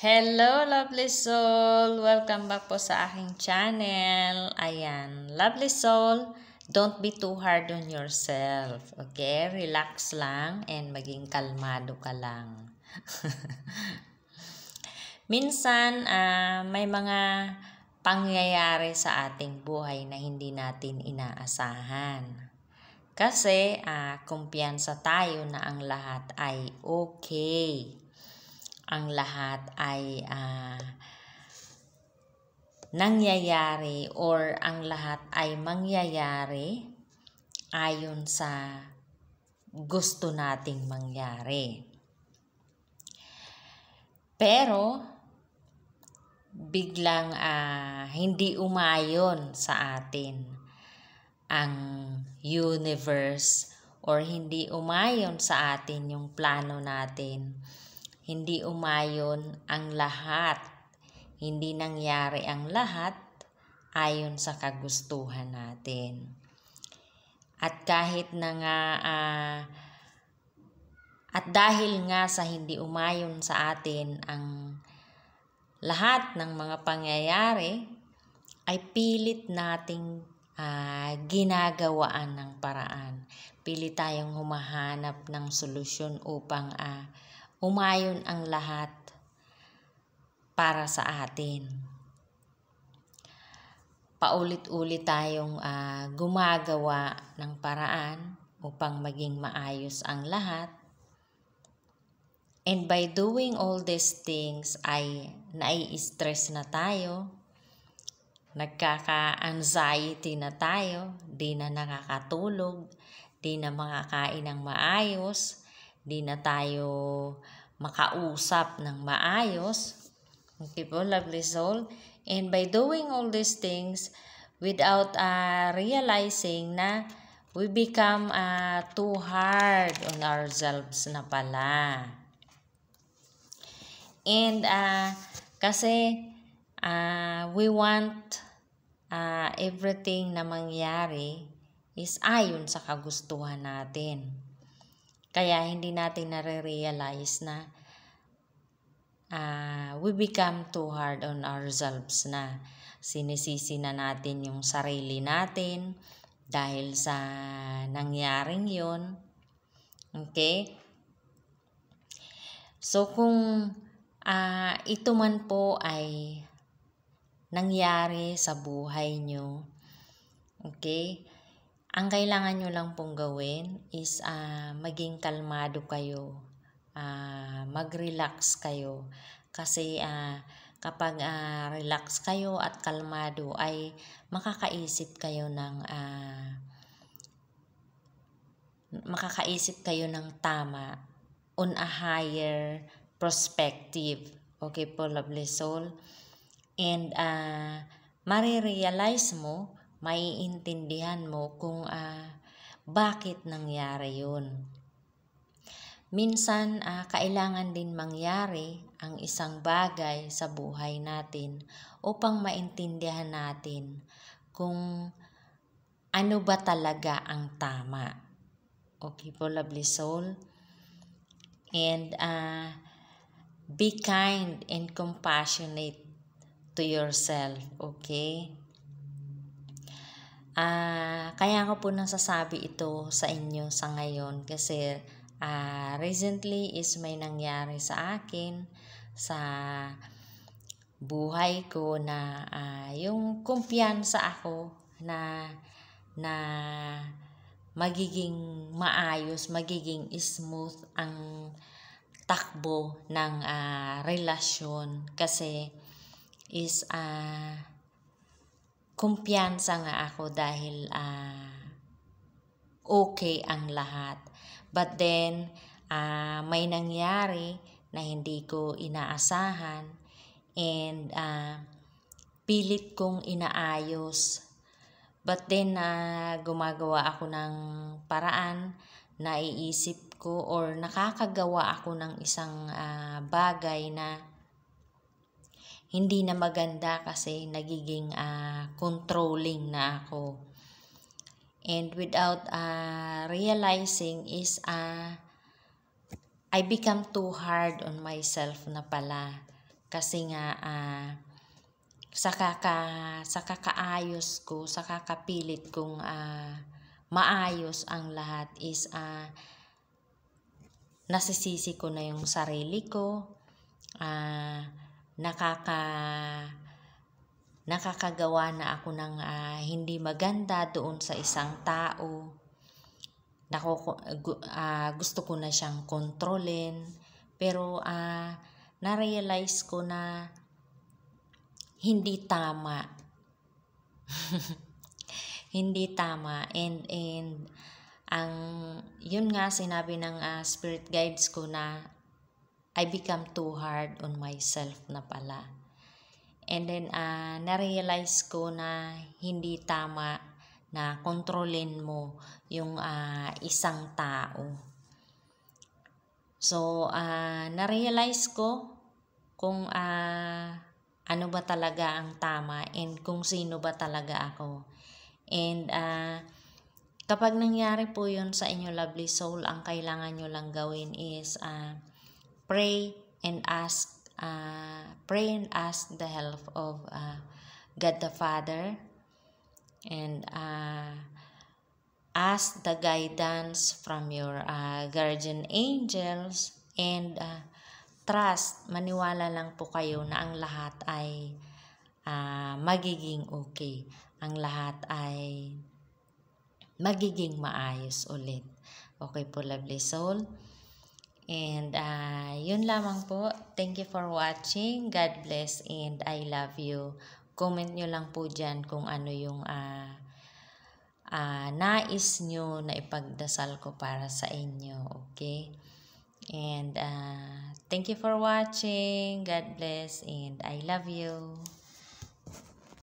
Hello, lovely soul! Welcome back po sa aking channel. Ayan, lovely soul, don't be too hard on yourself. Okay? Relax lang and maging kalmado ka lang. Minsan, may mga pangyayari sa ating buhay na hindi natin inaasahan. Kasi, kumpiyansa tayo na ang lahat ay okay. Ang lahat ay nangyayari or ang lahat ay mangyayari ayon sa gusto nating mangyari. Pero biglang hindi umayon sa atin ang universe or hindi umayon sa atin yung plano natin. Hindi umayon ang lahat. Hindi nangyari ang lahat ayon sa kagustuhan natin. At kahit na nga, at dahil nga sa hindi umayon sa atin ang lahat ng mga pangyayari, ay pilit nating ginagawaan ng paraan. Pilit tayong humahanap ng solusyon upang umayon ang lahat para sa atin. Paulit-ulit tayong gumagawa ng paraan upang maging maayos ang lahat. And by doing all these things ay nai-stress na tayo, nagkaka-anxiety na tayo, di na nakakatulog, di na makakain ng maayos, di na tayo makausap ng maayos. Okay po, lovely soul. And by doing all these things, without realizing na we become too hard on ourselves na pala. And kasi we want everything na mangyari is ayon sa kagustuhan natin. Kaya hindi natin nare-realize na we become too hard on ourselves na. Sinisisi na natin yung sarili natin dahil sa nangyaring yun. Okay? So kung ito man po ay nangyari sa buhay nyo, okay? Ang kailangan nyo lang pong gawin is maging kalmado kayo, mag-relax kayo. Kasi kapag relax kayo at kalmado ay makakaisip kayo ng tama on a higher perspective. Okay po, lovely soul? And marirealize mo, maiintindihan mo kung bakit nangyari yun. Minsan, kailangan din mangyari ang isang bagay sa buhay natin upang maintindihan natin kung ano ba talaga ang tama. Okay po, lovely soul? And be kind and compassionate to yourself, okay? Kaya ko po nasasabi ito sa inyo sa ngayon kasi recently is may nangyari sa akin sa buhay ko na yung kumpiyansa ako na magiging maayos, magiging smooth ang takbo ng relasyon kasi is kumpiyansa nga ako dahil okay ang lahat. But then, may nangyari na hindi ko inaasahan and pilit kong inaayos. But then, gumagawa ako ng paraan, naiisip ko or nakakagawa ako ng isang bagay na hindi na maganda kasi nagiging controlling na ako. And without realizing is I become too hard on myself na pala. Kasi nga sa kakaayos ko, sa kakapilit kong maayos ang lahat is nasisisi ko na yung sarili ko, nakakagawa na ako ng hindi maganda doon sa isang tao. Gusto ko na siyang kontrolin, pero na-realize ko na hindi tama. Hindi tama, and yun nga sinabi ng spirit guides ko na I become too hard on myself na pala. And then na-realize ko na hindi tama na kontrolin mo yung isang tao. So na-realize ko kung ano ba talaga ang tama and kung sino ba talaga ako. And kapag nangyari po yun sa inyo, lovely soul, ang kailangan nyo lang gawin is pray and ask the help of God the Father, and ask the guidance from your guardian angels, and trust, maniwala lang po kayo na ang lahat ay magiging okay. Ang lahat ay magiging maayos ulit. Okay po, lovely soul. And yun lamang po. Thank you for watching. God bless and I love you. Comment nyo lang po dyan kung ano yung nais nyo na ipagdasal ko para sa inyo. Okay? And thank you for watching. God bless and I love you.